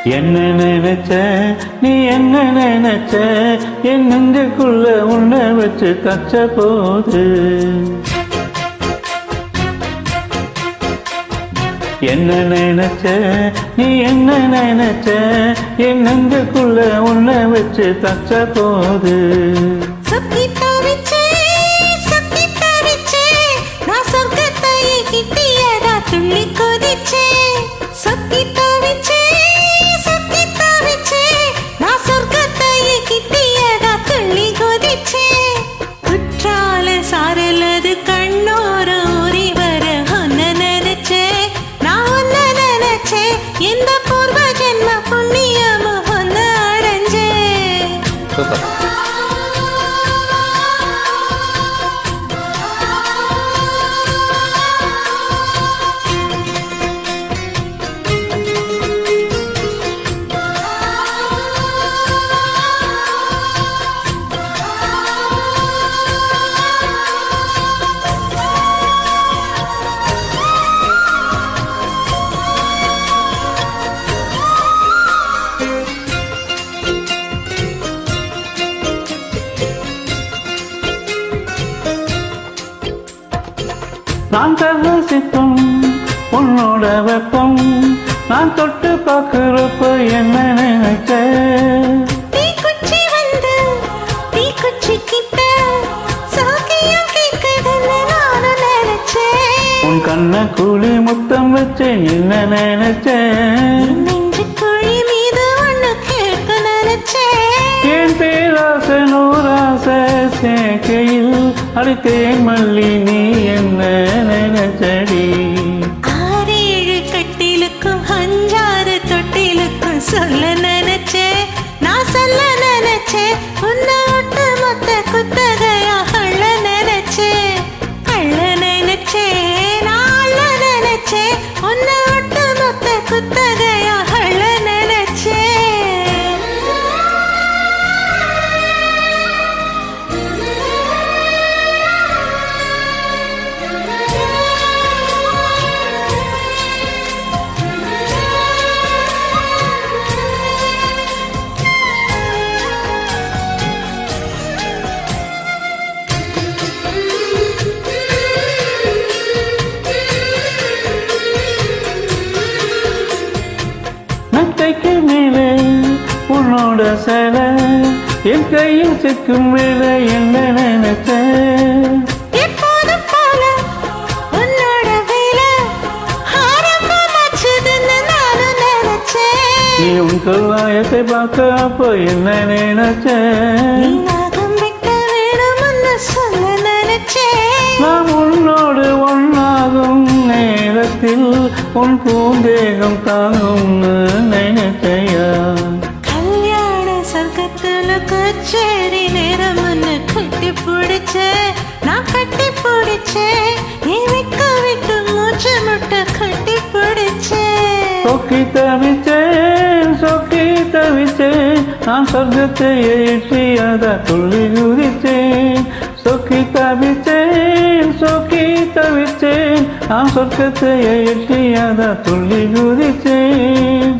என்ன நினைச்ச நீ என்ன நினைச்ச என் நெஞ்சுக்குள்ள உன்னை வச்சு கச்ச போது என்ன நினைச்ச நீ என்ன நினைச்ச என் நெஞ்சுக்குள்ள உன்னை வச்சு கச்ச போது துள்ளி கொதிச்சே சொத்தி தவிச்சே சொத்தி தவிச்சே நான் சொர்க்கத்தையே கிட்டியதா துள்ளி கொதிச்சே குற்றால சாரலது கண்ணோர ஊறி வர ஒன்ன நினைச்சே நான் ஒன்ன நினைச்சே இந்த பூர்வ ஜென்ம புண்ணியமும் ஒன்ன அடைஞ்சே. நான் ரசித்தும் உன்னோட வெப்பம் நான் தொட்டு பார்க்கிறப்ப என்ன நினைச்ச தீக்குச்சி வந்து தீக்குச்சி கிட்ட சாக்கியம் கேட்குதுன்னு நானும் நினைச்சேன். உன் கண்ண கூலி முத்தம் வச்சேன் என்ன நினைச்சேன் நெஞ்சு குழி மீது ஒண்ணு கேட்க நினைச்சேன். என் பேராசை நூறாசை சேர்க்கையில் அடித்தேன் மல்லி நீ என்ன நினைச்சடி 6-7 கட்டிலுக்கும் 5-6 தொட்டிலுக்கும் சொல்ல நினைச்சேன் நான் சொல்ல நினைச்சேன் உன்னை விட்டு மொத்த குத்தகையா அள்ள நினைச்சேன் அள்ள நினைச்சேன் நான் அள்ள நினைச்சேன் உன்னை விட்டு மொத்த குத்தகையா அள்ள நினைச்சேன். மெத்தைக்கு மேலே உன்னோட சேலை என் கையில் சிக்கும் வேலை என்ன நினைச்ச எப்போதும் போல உன்னோட வேலை ஆரம்பமாச்சுதுன்னு நானும் நினைச்சேன். நீ உன் கல்லாயத்தை பார்க்க அப்போ என்ன நினைச்ச நீ நாகம் விட்ட வேணும்னு சொல்ல நினைச்சேன். நாம் உன்னோடு ஒன்னாகும் நேரத்தில் உன் பூந்தேகம் தாங்கும்னு நினைச்சையா கல்யாண சொர்க்கத்துல கச்சேரி நேரம் ஒன்னு கட்டி பிடிச்சேன் நான் கட்டி பிடிச்சேன் நீ விக்க விட்டு மூச்சு முட்டை கட்டி பிடிச்சேன். சொக்கி தவிச்சேன் நான் சொர்க்கத்தை எட்டியதா துள்ளி குதிச்சேன் சொக்கி தவிச்சேன் நான் சொர்க்கத்தை எட்டியதா துள்ளி குதிச்சேன்.